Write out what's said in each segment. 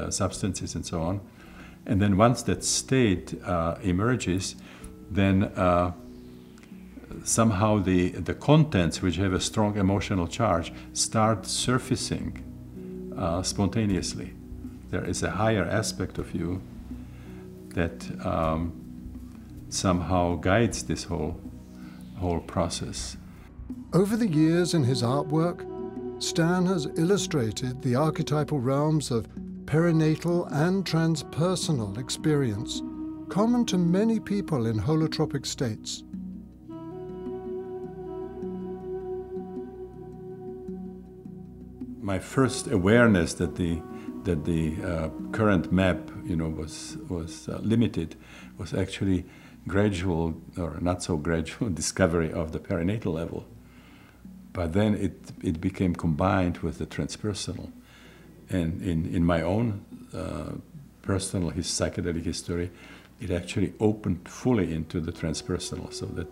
substances and so on. And then once that state emerges, then somehow the contents which have a strong emotional charge start surfacing spontaneously. There is a higher aspect of you that somehow guides this whole process. Over the years in his artwork, Stan has illustrated the archetypal realms of perinatal and transpersonal experience, common to many people in holotropic states. My first awareness that the current map, was limited, was actually gradual, or not so gradual, discovery of the perinatal level. But then it became combined with the transpersonal. And in my own personal psychedelic history, it actually opened fully into the transpersonal, so that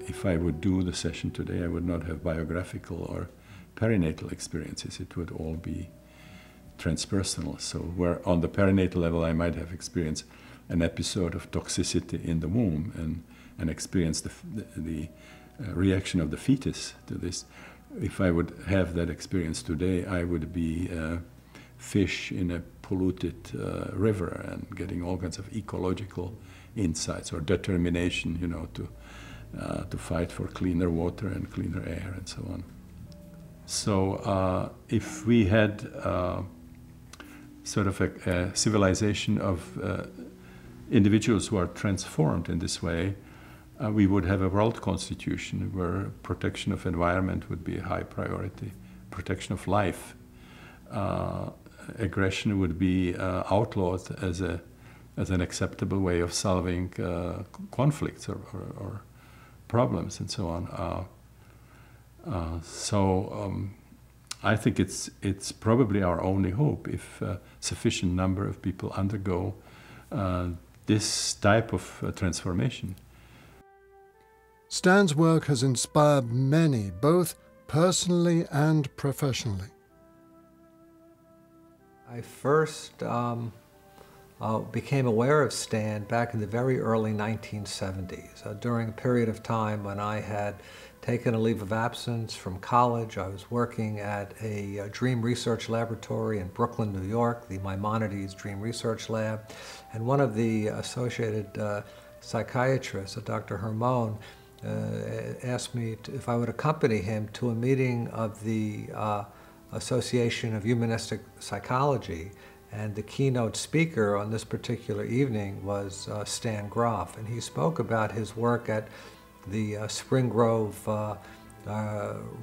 if I would do the session today, I would not have biographical or perinatal experiences. It would all be transpersonal. So where on the perinatal level I might have experienced an episode of toxicity in the womb and experienced the reaction of the fetus to this. If I would have that experience today, I would be fish in a polluted river and getting all kinds of ecological insights or determination, to fight for cleaner water and cleaner air and so on. So if we had sort of a civilization of individuals who are transformed in this way, we would have a world constitution where protection of environment would be a high priority, protection of life. Aggression would be outlawed as an acceptable way of solving conflicts or problems and so on. So I think it's probably our only hope if a sufficient number of people undergo this type of transformation. Stan's work has inspired many, both personally and professionally. I first became aware of Stan back in the very early 1970s, during a period of time when I had taken a leave of absence from college. I was working at a dream research laboratory in Brooklyn, New York, the Maimonides Dream Research Lab, and one of the associated psychiatrists, Dr. Hermon, asked me if I would accompany him to a meeting of the Association of Humanistic Psychology, and the keynote speaker on this particular evening was Stan Grof, and he spoke about his work at the Spring Grove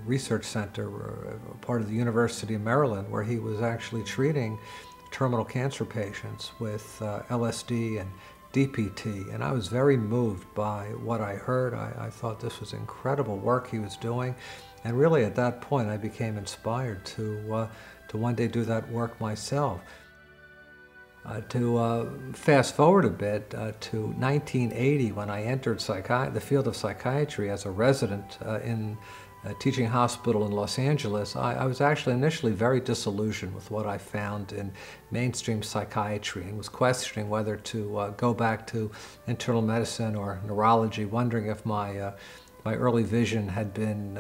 Research Center, part of the University of Maryland, where he was actually treating terminal cancer patients with LSD and DPT, and I was very moved by what I heard. I thought this was incredible work he was doing, and really at that point I became inspired to one day do that work myself. To fast forward a bit to 1980, when I entered the field of psychiatry as a resident in a teaching hospital in Los Angeles, I was actually initially very disillusioned with what I found in mainstream psychiatry and was questioning whether to go back to internal medicine or neurology, wondering if my early vision had been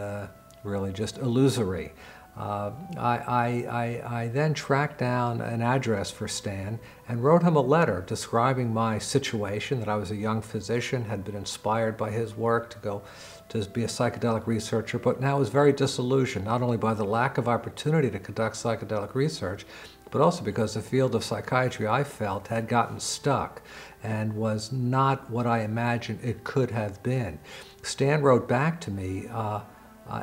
really just illusory. I then tracked down an address for Stan and wrote him a letter describing my situation, that I was a young physician, had been inspired by his work to go to be a psychedelic researcher, but now was very disillusioned, not only by the lack of opportunity to conduct psychedelic research, but also because the field of psychiatry, I felt, had gotten stuck and was not what I imagined it could have been. Stan wrote back to me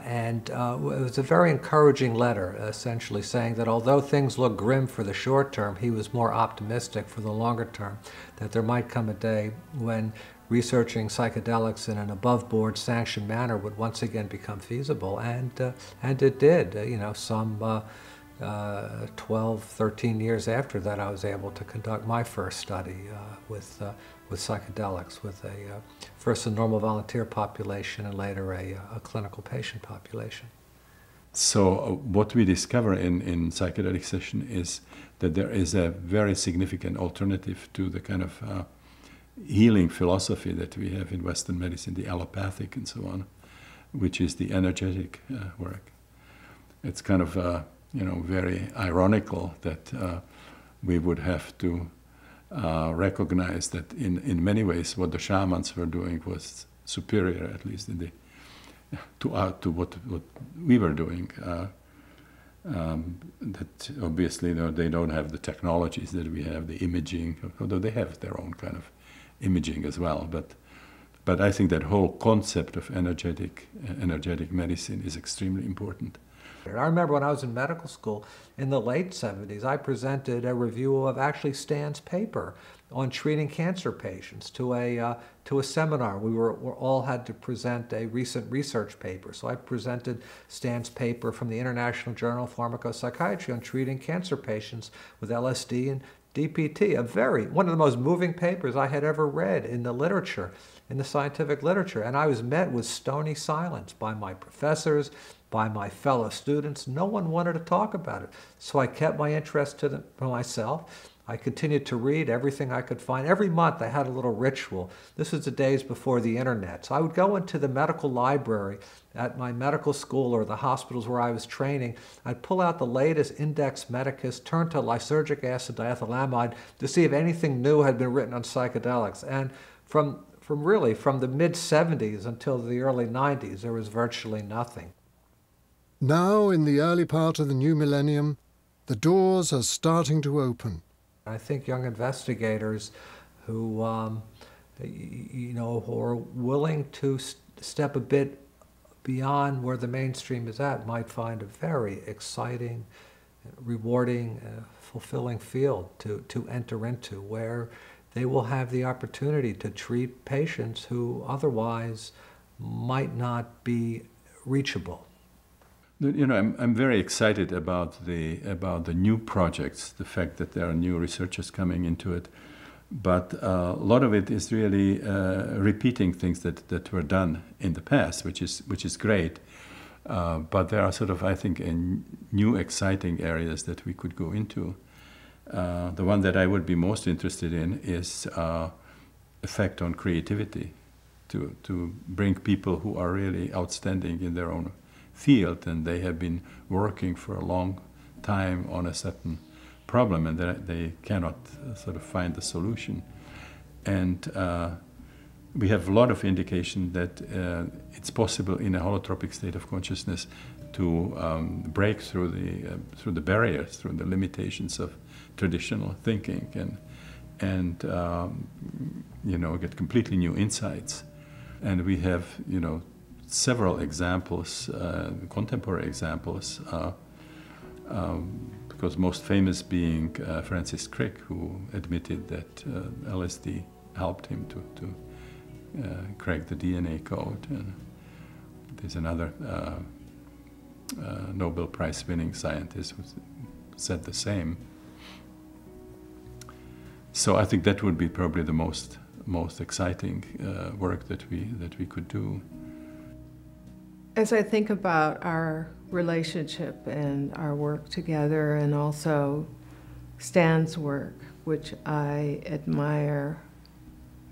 and it was a very encouraging letter, essentially saying that although things look grim for the short term, he was more optimistic for the longer term, that there might come a day when researching psychedelics in an above-board sanctioned manner would once again become feasible, and it did. Some 12, 13 years after that, I was able to conduct my first study with psychedelics, with first a normal volunteer population and later a clinical patient population. So what we discover in psychedelic session is that there is a very significant alternative to the kind of healing philosophy that we have in Western medicine, the allopathic and so on, which is the energetic work. It's kind of very ironical that we would have to recognize that in many ways what the shamans were doing was superior, at least in the to what we were doing. That obviously they don't have the technologies that we have, the imaging, although they have their own kind of imaging as well. But I think that whole concept of energetic medicine is extremely important. I remember when I was in medical school in the late 70s, I presented a review of actually Stan's paper on treating cancer patients to a seminar. We all had to present a recent research paper. So I presented Stan's paper from the International Journal of Pharmacopsychiatry on treating cancer patients with LSD and DPT, one of the most moving papers I had ever read in the literature, in the scientific literature. And I was met with stony silence by my professors, by my fellow students. No one wanted to talk about it. So I kept my interest to myself. I continued to read everything I could find. Every month I had a little ritual. This was the days before the internet. So I would go into the medical library at my medical school or the hospitals where I was training. I'd pull out the latest Index Medicus, turn to lysergic acid diethylamide to see if anything new had been written on psychedelics. And from the mid-70s until the early 90s, there was virtually nothing. Now, in the early part of the new millennium, the doors are starting to open. I think young investigators who are willing to step a bit beyond where the mainstream is at might find a very exciting, rewarding, fulfilling field to enter into, where they will have the opportunity to treat patients who otherwise might not be reachable. I'm very excited about the new projects, the fact that there are new researchers coming into it, but a lot of it is really repeating things that were done in the past, which is great. But there are sort of, I think, new exciting areas that we could go into. The one that I would be most interested in is effect on creativity, to bring people who are really outstanding in their own field, and they have been working for a long time on a certain problem, and they cannot sort of find the solution. And we have a lot of indication that it's possible in a holotropic state of consciousness to break through the barriers, through the limitations of traditional thinking, and get completely new insights. And we have several examples, contemporary examples, because most famous being Francis Crick, who admitted that LSD helped him to crack the DNA code. And there's another Nobel Prize-winning scientist who said the same. So I think that would be probably the most exciting work that we could do. As I think about our relationship and our work together, and also Stan's work, which I admire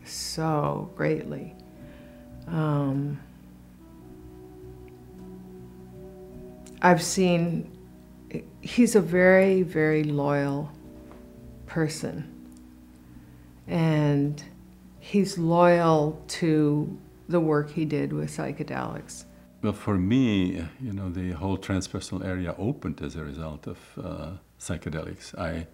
so greatly, I've seen he's a very, very loyal person, and he's loyal to the work he did with psychedelics. Well, for me, the whole transpersonal area opened as a result of psychedelics. I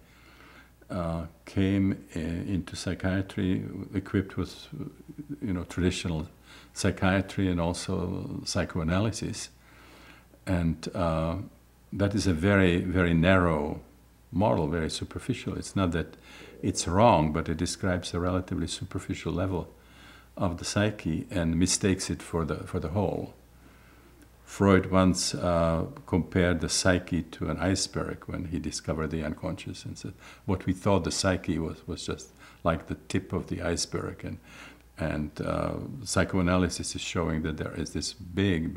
came into psychiatry equipped with, traditional psychiatry and also psychoanalysis, and that is a very, very narrow model, very superficial. It's not that it's wrong, but it describes a relatively superficial level of the psyche and mistakes it for the whole. Freud once compared the psyche to an iceberg when he discovered the unconscious, and said what we thought the psyche was just like the tip of the iceberg, and And psychoanalysis is showing that there is this big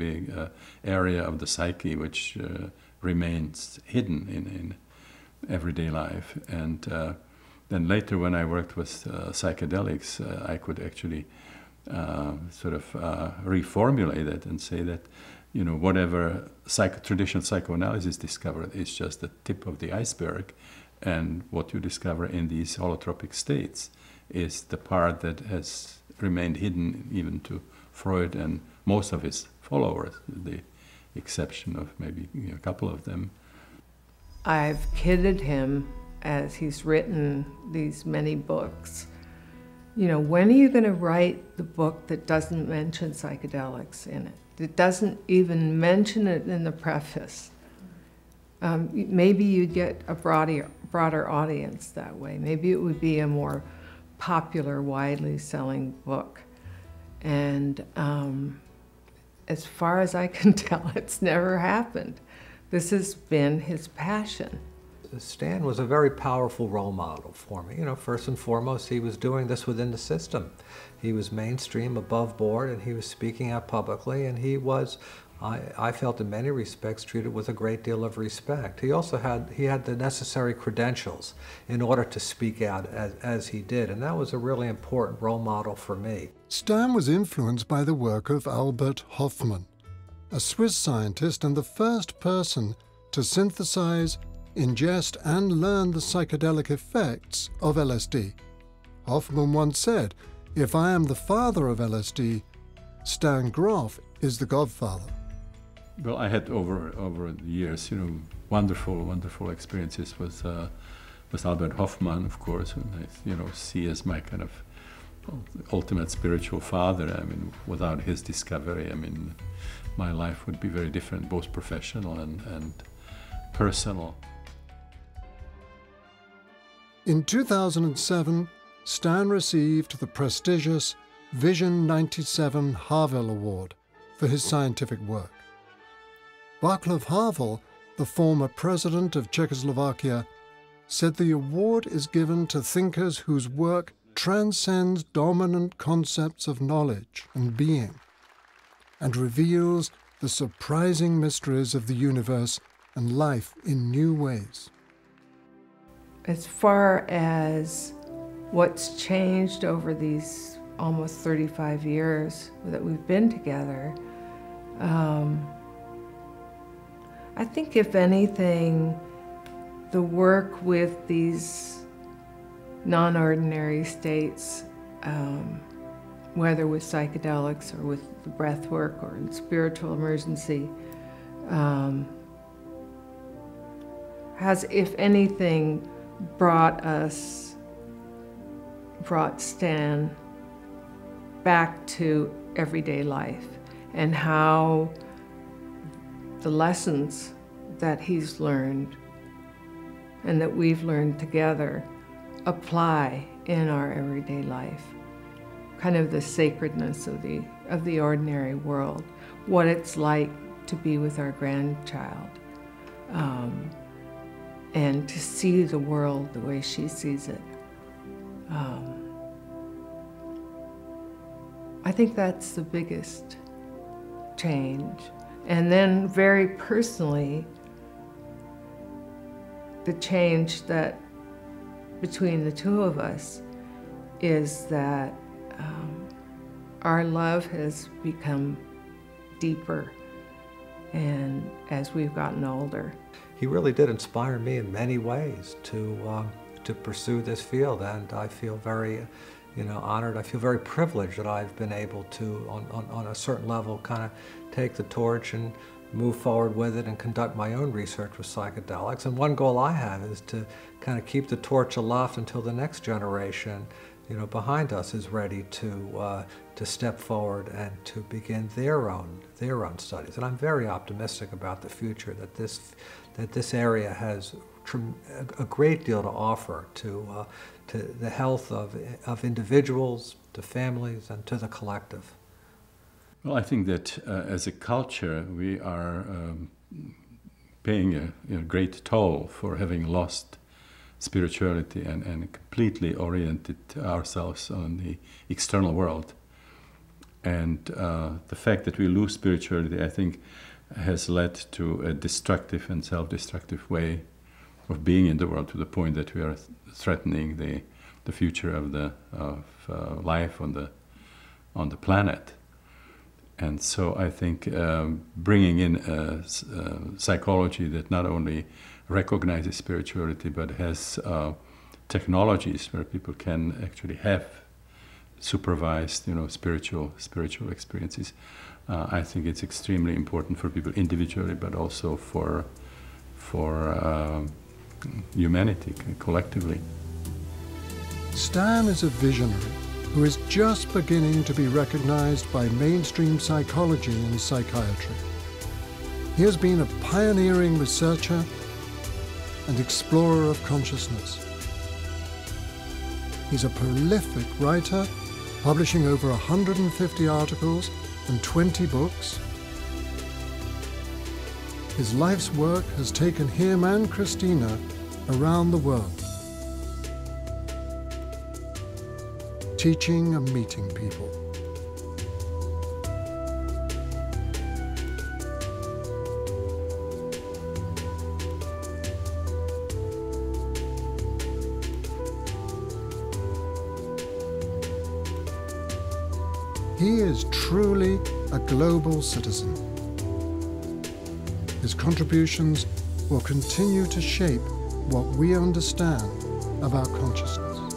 area of the psyche which remains hidden in everyday life. And then later, when I worked with psychedelics, I could actually sort of reformulate it and say that, you know, whatever traditional psychoanalysis discovered is just the tip of the iceberg, and what you discover in these holotropic states is the part that has remained hidden even to Freud and most of his followers, with the exception of maybe a couple of them. I've kidded him as he's written these many books. You know, when are you going to write the book that doesn't mention psychedelics in it? It doesn't even mention it in the preface. Maybe you'd get a broader audience that way. Maybe it would be a more popular, widely selling book. And as far as I can tell, it's never happened. This has been his passion. Stan was a very powerful role model for me. You know, first and foremost, he was doing this within the system. He was mainstream, above board, and he was speaking out publicly, and he was, I felt in many respects, treated with a great deal of respect. He also had the necessary credentials in order to speak out as he did, and that was a really important role model for me. Stan was influenced by the work of Albert Hofmann, a Swiss scientist and the first person to synthesize, ingest, and learn the psychedelic effects of LSD. Hofmann once said, "If I am the father of LSD, Stan Grof is the godfather." Well, I had over the years, you know, wonderful experiences with Albert Hofmann, of course, who I, you know, see as my kind of ultimate spiritual father. I mean, without his discovery, I mean, my life would be very different, both professional and personal. In 2007, Stan received the prestigious Vision 97 Havel Award for his scientific work. Václav Havel, the former president of Czechoslovakia, said the award is given to thinkers whose work transcends dominant concepts of knowledge and being, and reveals the surprising mysteries of the universe and life in new ways. As far as what's changed over these almost 35 years that we've been together, I think if anything, the work with these non-ordinary states, whether with psychedelics or with the breath work or in spiritual emergency, has, if anything, brought Stan back to everyday life, and how the lessons that he's learned and that we've learned together apply in our everyday life. Kind of the sacredness of the ordinary world, what it's like to be with our grandchild, and to see the world the way she sees it. I think that's the biggest change. And then very personally, the change that between the two of us is that our love has become deeper, and as we've gotten older. He really did inspire me in many ways to pursue this field, and I feel very, you know, honored. I feel very privileged that I've been able to, on a certain level, kind of take the torch and move forward with it and conduct my own research with psychedelics. And one goal I have is to kind of keep the torch aloft until the next generation, you know, behind us is ready to step forward and to begin their own studies. And I'm very optimistic about the future, that this area has a great deal to offer to the health of individuals, to families, and to the collective. Well, I think that as a culture, we are paying a great toll for having lost spirituality and completely oriented ourselves on the external world. And the fact that we lose spirituality, I think, has led to a destructive and self-destructive way of being in the world, to the point that we are threatening the future of life on the planet. And so I think bringing in psychology that not only recognizes spirituality but has technologies where people can actually have supervised, spiritual experiences. I think it's extremely important for people individually, but also for humanity collectively. Stan is a visionary who is just beginning to be recognized by mainstream psychology and psychiatry. He has been a pioneering researcher and explorer of consciousness. He's a prolific writer, publishing over 150 articles and 20 books. His life's work has taken him and Christina around the world, teaching and meeting people. He is truly a global citizen. His contributions will continue to shape what we understand about consciousness.